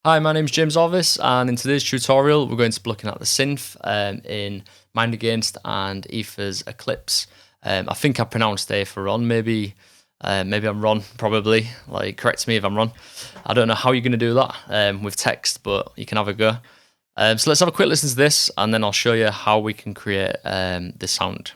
Hi, my name is James Orvis, and in today's tutorial, we're going to be looking at the synth in Mind Against and Ether's Eclipse. I think I pronounced A for Ron, maybe I'm wrong, probably. Like, correct me if I'm wrong. I don't know how you're going to do that with text, but you can have a go. So let's have a quick listen to this, and then I'll show you how we can create the sound.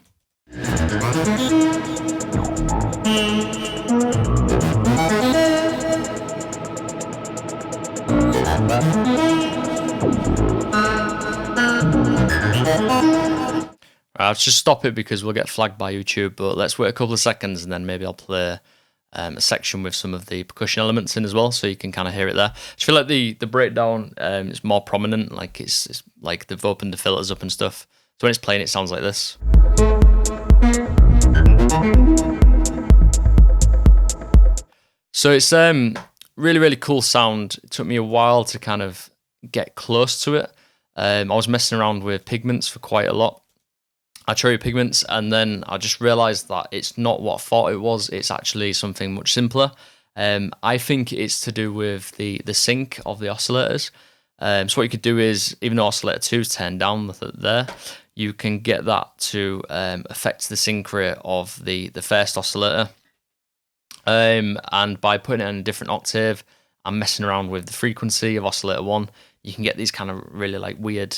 I'll just stop it because we'll get flagged by YouTube, but let's wait a couple of seconds and then maybe I'll play a section with some of the percussion elements in as well, so you can kind of hear it there. I just feel like the breakdown is more prominent, like it's like they've opened the filters up and stuff. So when it's playing, it sounds like this. So it's really cool sound. It took me a while to kind of get close to it. I was messing around with pigments for quite a lot. I cherry pigments, and then I just realized that it's not what I thought it was. It's actually something much simpler. I think it's to do with the sync of the oscillators. So what you could do is, even though oscillator 2 is turned down there, you can get that to affect the sync rate of the first oscillator. And by putting it in a different octave and messing around with the frequency of oscillator 1, you can get these kind of really like weird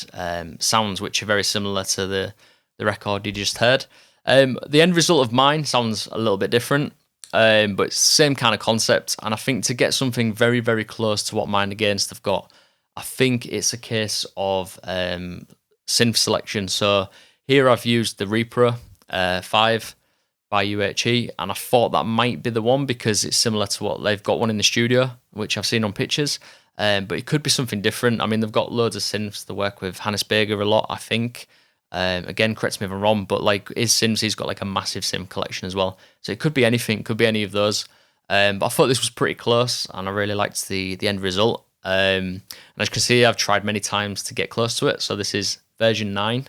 sounds, which are very similar to the record you just heard. The end result of mine sounds a little bit different, but it's the same kind of concept. And I think to get something very close to what Mind Against have got, I think it's a case of synth selection. So here I've used the Repro 5 by U-he, and I thought that might be the one because it's similar to what they've got one in the studio, which I've seen on pictures. But it could be something different. I mean, they've got loads of synths. They work with Hannes Berger a lot, I think. Again, correct me if I'm wrong, but like his synths, he's got like a massive synth collection as well. So it could be anything, could be any of those. But I thought this was pretty close, and I really liked the end result. And as you can see, I've tried many times to get close to it. So this is version 9,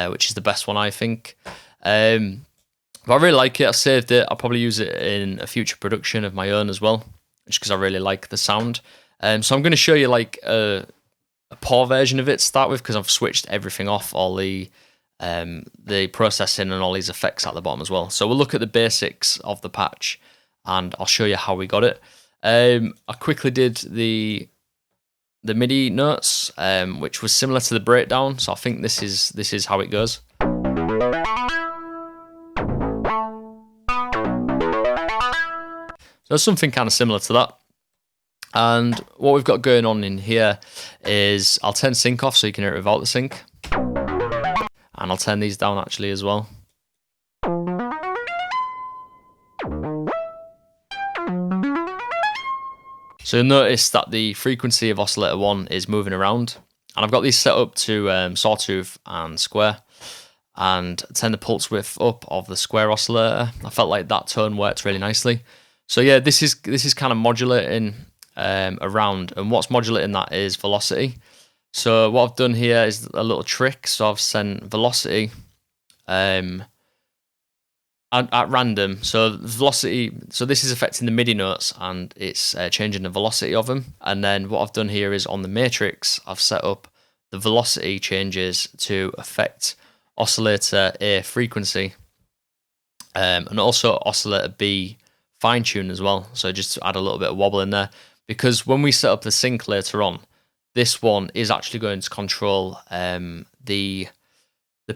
which is the best one, I think. But I really like it. I've saved it. I'll probably use it in a future production of my own as well, just because I really like the sound. So I'm going to show you like a poor version of it to start with, because I've switched everything off, all the processing and all these effects at the bottom as well. So we'll look at the basics of the patch, and I'll show you how we got it. I quickly did the MIDI notes, which was similar to the breakdown. So I think this is how it goes. So something kind of similar to that. And what we've got going on in here is I'll turn sync off so you can hear it without the sync. And I'll turn these down actually as well. So you'll notice that the frequency of oscillator 1 is moving around. And I've got these set up to sawtooth and square. And turn the pulse width up of the square oscillator. I felt like that tone worked really nicely. So yeah, this is kind of modulating around, and what's modulating that is velocity. So what I've done here is a little trick. So I've sent velocity at random. So velocity. So this is affecting the MIDI notes, and it's changing the velocity of them. And then what I've done here is on the matrix, I've set up the velocity changes to affect oscillator A frequency, and also oscillator B fine tune as well. So just to add a little bit of wobble in there, because when we set up the sync later on, this one is actually going to control the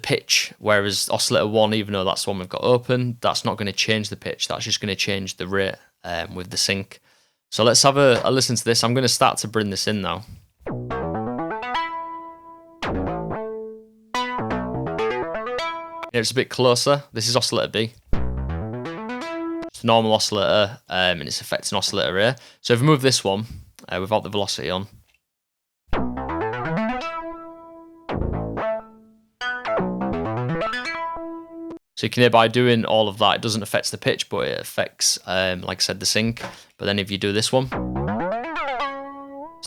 pitch, whereas oscillator 1, even though that's the one we've got open, that's not going to change the pitch. That's just going to change the rate with the sync. So let's have a listen to this. I'm going to start to bring this in now. It's a bit closer. This is oscillator B. It's a normal oscillator, and it's affecting oscillator A. So if we move this one without the velocity on, so you can hear by doing all of that, it doesn't affect the pitch, but it affects, like I said, the sync. But then if you do this one,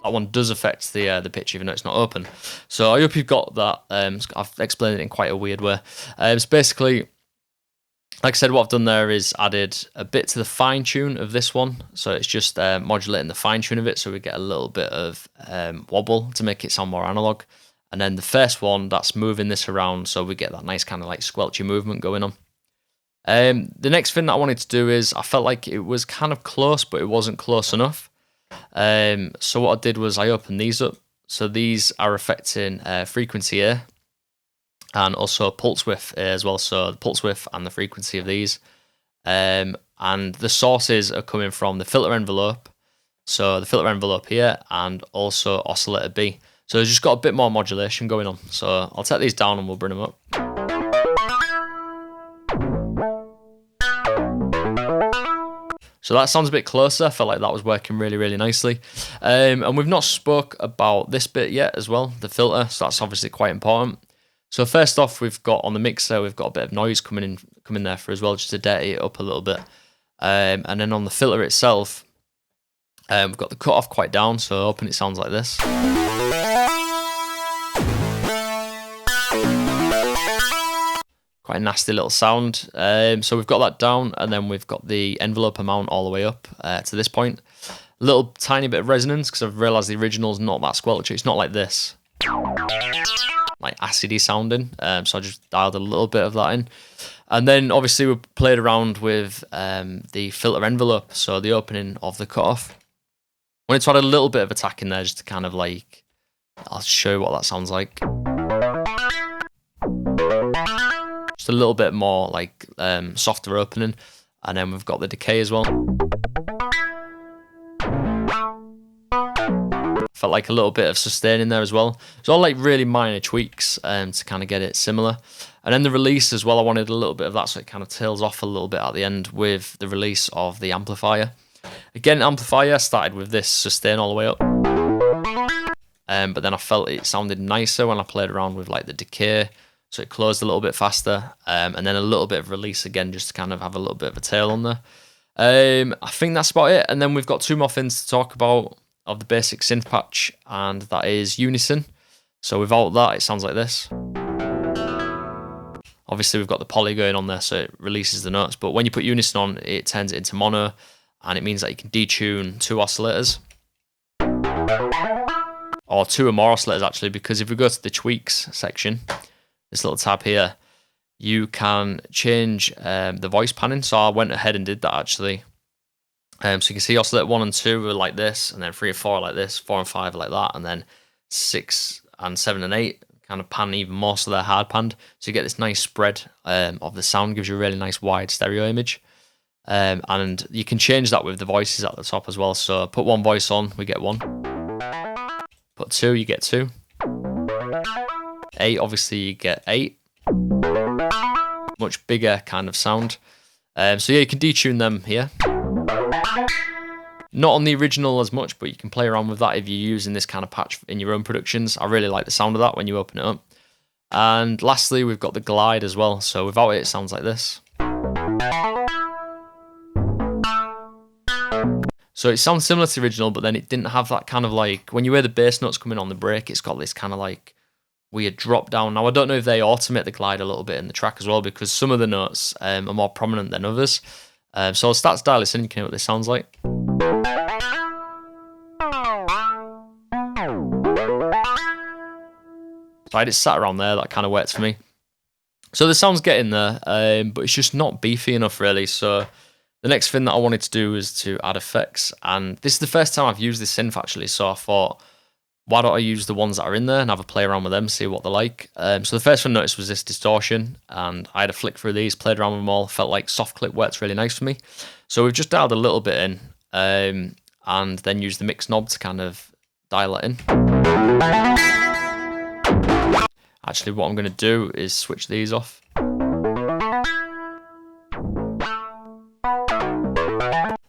that one does affect the pitch, even though it's not open. So I hope you've got that. I've explained it in quite a weird way. It's basically Like I said, what I've done there is added a bit to the fine tune of this one. So it's just modulating the fine tune of it, so we get a little bit of wobble to make it sound more analog. And then the first one, that's moving this around, so we get that nice kind of like squelchy movement going on. The next thing that I wanted to do is, I felt like it was kind of close, but it wasn't close enough. So what I did was I opened these up. So these are affecting frequency here, and also pulse width as well. So the pulse width and the frequency of these. And the sources are coming from the filter envelope. So the filter envelope here, and also oscillator B. So it's just got a bit more modulation going on. So I'll take these down and we'll bring them up. So that sounds a bit closer. I felt like that was working really, really nicely. And we've not spoke about this bit yet as well, the filter. So that's obviously quite important. So first off, we've got on the mixer, we've got a bit of noise coming there for as well, just to dirty it up a little bit. And then on the filter itself, we've got the cutoff quite down. So open, it sounds like this. Quite a nasty little sound. So we've got that down, and then we've got the envelope amount all the way up to this point. A little tiny bit of resonance, because I've realised the original's not that squelchy. It's not like this, like acidy sounding. So I just dialed a little bit of that in. And then obviously we played around with the filter envelope, so the opening of the cutoff. I wanted to add a little bit of attack in there, just to kind of like, I'll show you what that sounds like. Just a little bit more like softer opening, and then we've got the decay as well. Felt like a little bit of sustain in there as well. It's all like really minor tweaks to kind of get it similar. And then the release as well, I wanted a little bit of that, so it kind of tails off a little bit at the end with the release of the amplifier. Again, amplifier started with this sustain all the way up, but then I felt it sounded nicer when I played around with like the decay. So it closed a little bit faster, and then a little bit of release again, just to kind of have a little bit of a tail on there. I think that's about it. And then we've got two more things to talk about of the basic synth patch, and that is unison. So without that, it sounds like this. Obviously, we've got the poly going on there, so it releases the notes. But when you put unison on, it turns it into mono, and it means that you can detune two oscillators. Or two or more oscillators, actually, because if we go to the tweaks section, this little tab here, you can change the voice panning. So I went ahead and did that actually. So you can see oscillator 1 and 2 are like this, and then 3 and 4 are like this, 4 and 5 are like that, and then 6 and 7 and 8 kind of pan even more, so they're hard panned. So you get this nice spread of the sound, gives you a really nice wide stereo image. And you can change that with the voices at the top as well. So put one voice on, we get 1. Put 2, you get 2. 8, obviously you get 8. Much bigger kind of sound. So yeah, you can detune them here. Not on the original as much, but you can play around with that if you're using this kind of patch in your own productions. I really like the sound of that when you open it up. And lastly, we've got the glide as well. So without it, it sounds like this. So it sounds similar to the original, but then it didn't have that kind of like, when you hear the bass notes coming on the break, it's got this kind of like weird drop down. Now, I don't know if they automate the glide a little bit in the track as well, because some of the notes are more prominent than others. So I'll start to dial this in, you can hear what this sounds like. So I just sat around there, that kind of works for me. So the sound's getting there, but it's just not beefy enough really. So the next thing that I wanted to do was to add effects, and this is the first time I've used this synth actually, so I thought, why don't I use the ones that are in there and have a play around with them, see what they're like. So the first one I noticed was this distortion, and I had a flick through these, played around with them all, felt like soft clip works really nice for me. So we've just dialed a little bit in, and then used the mix knob to kind of dial it in. Actually, what I'm going to do is switch these off.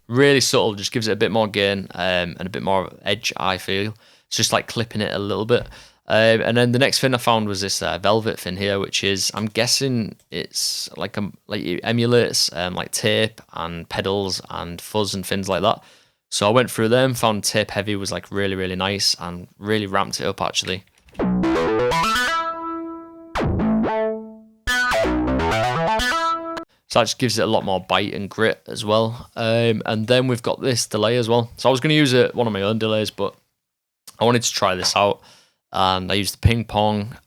Really subtle, just gives it a bit more gain and a bit more edge, I feel. It's just like clipping it a little bit. And then the next thing I found was this velvet thing here, which is, I'm guessing it's like it emulates like tape and pedals and fuzz and things like that. So I went through them, found tape heavy was like really, really nice, and really ramped it up actually. So that just gives it a lot more bite and grit as well. And then we've got this delay as well. So I was going to use one of my own delays, but I wanted to try this out. And I used the ping pong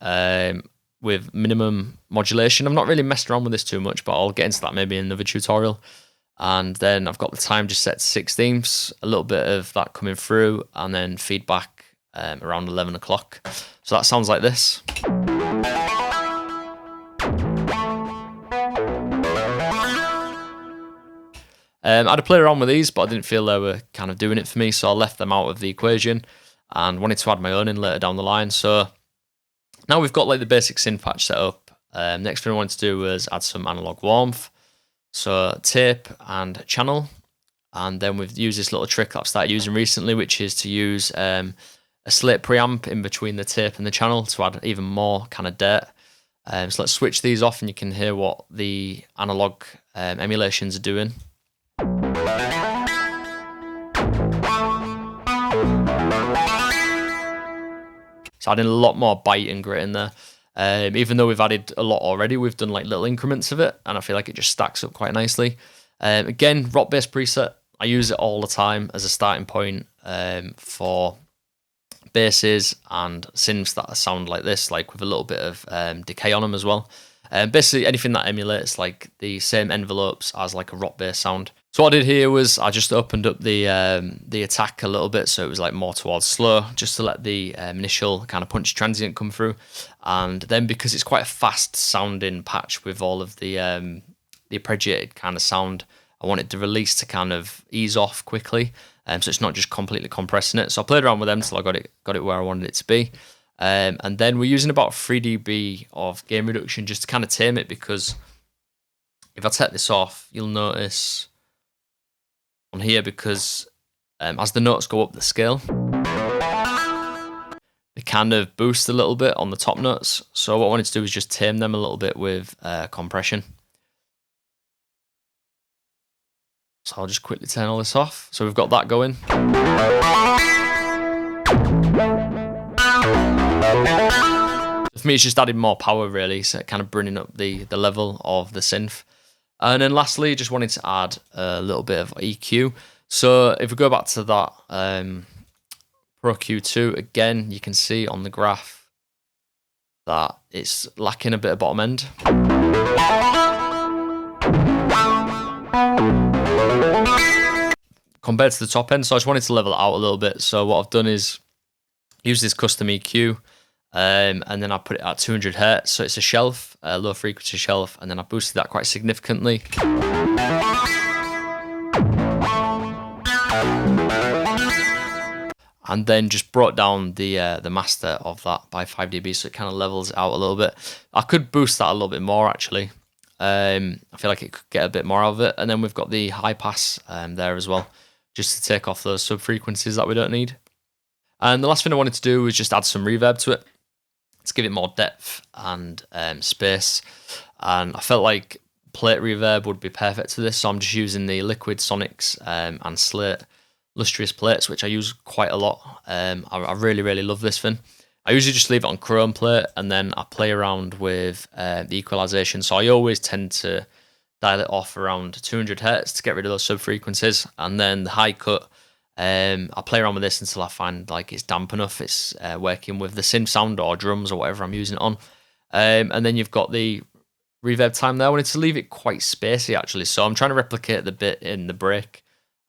with minimum modulation. I've not really messed around with this too much, but I'll get into that maybe in another tutorial. And then I've got the time just set to 16ths, a little bit of that coming through, and then feedback around 11 o'clock. So that sounds like this. I had to play around with these, but I didn't feel they were kind of doing it for me, so I left them out of the equation and wanted to add my own in later down the line. So now we've got like the basic synth patch set up. Next thing I wanted to do was add some analog warmth, so tape and channel, and then we've used this little trick that I've started using recently, which is to use a slate preamp in between the tape and the channel to add even more kind of dirt. So let's switch these off and you can hear what the analog emulations are doing. So adding a lot more bite and grit in there. Even though we've added a lot already, we've done like little increments of it, and I feel like it just stacks up quite nicely. Again, rock-based preset. I use it all the time as a starting point for basses and synths that sound like this, like with a little bit of decay on them as well. Basically anything that emulates like the same envelopes as like a rock-based sound. So what I did here was I just opened up the attack a little bit, so it was like more towards slow, just to let the initial kind of punchy transient come through. And then because it's quite a fast sounding patch with all of the arpeggiated kind of sound, I wanted the release to kind of ease off quickly, so it's not just completely compressing it. So I played around with them till I got it where I wanted it to be. And then we're using about 3 dB of gain reduction just to kind of tame it, because if I take this off, you'll notice on here, because as the notes go up the scale, they kind of boost a little bit on the top notes. So what I wanted to do is just tame them a little bit with compression. So I'll just quickly turn all this off. So we've got that going. For me, it's just adding more power really, so kind of bringing up the level of the synth. And then lastly, just wanted to add a little bit of EQ. So if we go back to that Pro Q2, again, you can see on the graph that it's lacking a bit of bottom end. Compared to the top end, so I just wanted to level it out a little bit. So what I've done is use this custom EQ, and then I put it at 200 Hz, so it's a shelf, a low frequency shelf, and then I boosted that quite significantly. And then just brought down the master of that by 5 dB, so it kind of levels it out a little bit. I could boost that a little bit more actually. I feel like it could get a bit more out of it. And then we've got the high pass there as well, just to take off those sub frequencies that we don't need. And the last thing I wanted to do was just add some reverb to it, to give it more depth and space. And I felt like plate reverb would be perfect to this, so I'm just using the Liquid Sonics and Slate Lustrous plates, which I use quite a lot. I really, really love this thing. I usually just leave it on chrome plate, and then I play around with the equalization. So I always tend to dial it off around 200 Hz to get rid of those sub frequencies, and then the high cut, I play around with this until I find like it's damp enough, it's working with the synth sound or drums or whatever I'm using it on. And then you've got the reverb time there. I wanted to leave it quite spacey actually, so I'm trying to replicate the bit in the break,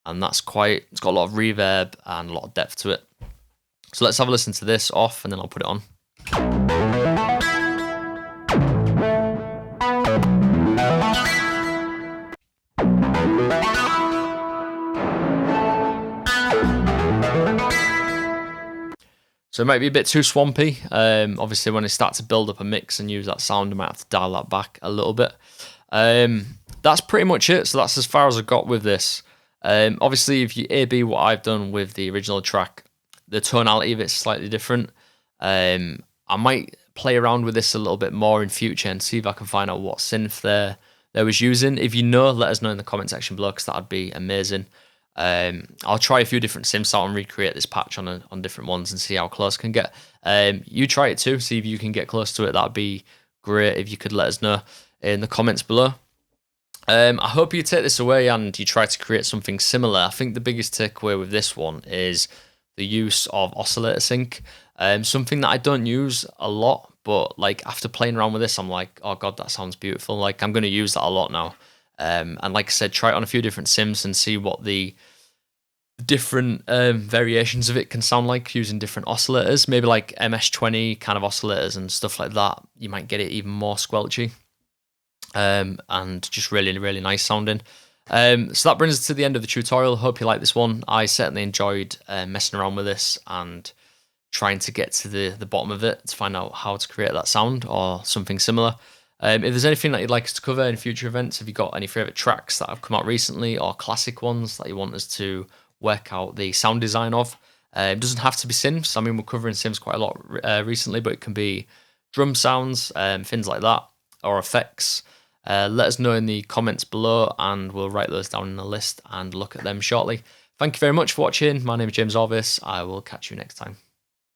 and it's got a lot of reverb and a lot of depth to it. So let's have a listen to this off, and then I'll put it on. So it might be a bit too swampy. Obviously, when I start to build up a mix and use that sound, I might have to dial that back a little bit. That's pretty much it. So that's as far as I got with this. Obviously, if you A/B what I've done with the original track, the tonality of it's slightly different. I might play around with this a little bit more in future and see if I can find out what synth they was using. If you know, let us know in the comment section below, because that'd be amazing. I'll try a few different synths out and recreate this patch on different ones and see how close I can get. You try it too, see if you can get close to it. That'd be great if you could let us know in the comments below. I hope you take this away and you try to create something similar. I think the biggest takeaway with this one is the use of oscillator sync. Something that I don't use a lot, but like after playing around with this, I'm like, oh god, that sounds beautiful. Like I'm going to use that a lot now. And like I said, try it on a few different synths and see what the different variations of it can sound like using different oscillators. Maybe like MS-20 kind of oscillators and stuff like that. You might get it even more squelchy. And just really, really nice sounding. So that brings us to the end of the tutorial. Hope you like this one. I certainly enjoyed messing around with this and trying to get to the bottom of it to find out how to create that sound or something similar. If there's anything that you'd like us to cover in future events, have you got any favourite tracks that have come out recently or classic ones that you want us to work out the sound design of? It doesn't have to be synths. I mean, we're covering synths quite a lot recently, but it can be drum sounds, things like that, or effects. Let us know in the comments below and we'll write those down in a list and look at them shortly. Thank you very much for watching. My name is James Orvis. I will catch you next time.